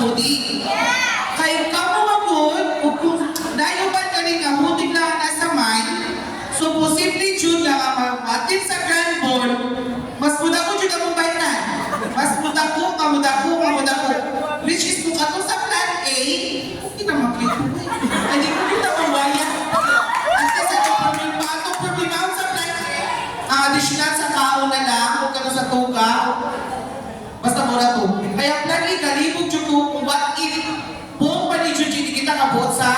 hoodie. Kaya kamo mapun, kung dayo ba galing ang hoodie lang nasa mind, so posible jud nga matin sa grand ball, mas muda ko jud ang baytan. Mas muda ko. Which is kung ato sa plan A, okay na makita. Ay, di ko kita mawaya. Kasi sa atong problema sa plan A, ang additional sa kao na lang, kung kano sa tuga, basta muna to. Kaya plan A, kalibog jud ko, what if, buong paligid jud kita kabot sa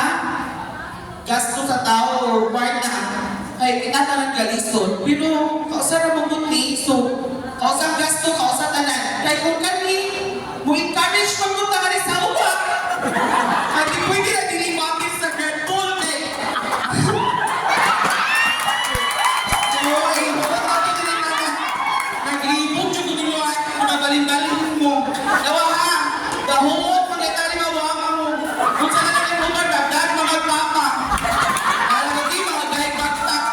gasto sa tao or part na ay kinatanan galisod. Pero, kausa na mong buti, so, kausa gasto, kausa tanan. Kaya kung kani, mo encourage magpunta ka rin sa uwa. At di pwede na dinimapin sa girl pool, eh. So, ay, mabata ko din naman. Naglibog siya kung nyo ay nabalin-balin mo. Dawa ha, dahon, pagkatari mawama mo. Kung saan na rin mo magdagdag, mga papa. Kaya hindi, mga dahil-bagtak.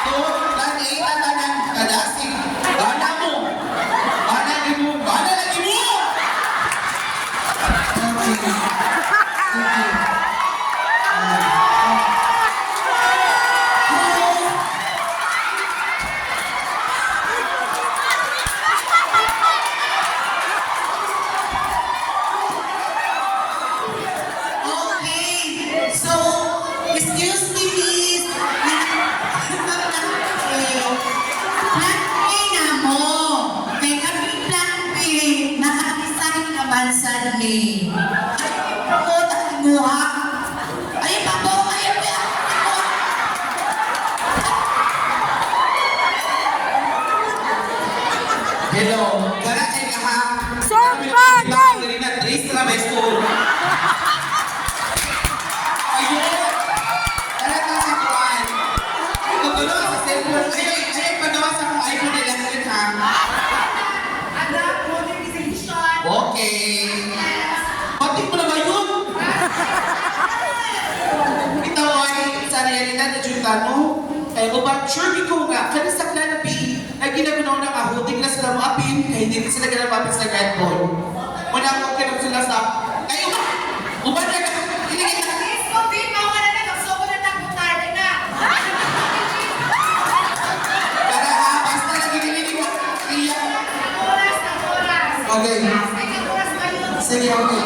So, lang tanan kadasig. Bana mo. Bana lagi mo. Sadly. Ako, takimuha. Ay, pabo, ay, Hello, gara ay kaha. Sir Bagay! Dili na trace na may school. Ayun. Gara ka sa kuan. Tutulo sa cellphone. Ay, padawa sa kong iPhone nila sa ha. Okay. Pati mo na ba yun? Ito ay sa realidad na Jutano. Kaya ko ba, sure ko nga, kaya sa klanapi, ay ginagawa ng ahoting na sila maapin, kaya hindi sila ginamapin sa grand ball. Muna ako kinag sila sa, ay ubad ka, hindi ka. Para ha, basta lagi nililig mo. Okay. sige, okay.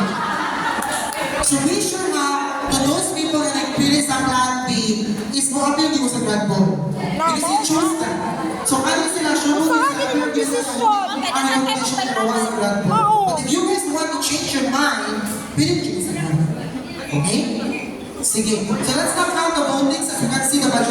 So be sure nga, to those people na nagpili sa Plan B, is mo appeal mo sa Grand Ball. Because you choose that. So kaya sila, sure mo sa appeal mo sa recommendation na gawa sa Grand Ball. But if you guys want to change your mind, pili mo sa Grand Ball. Okay? Sige. So let's now count the voting sa frequency na budget.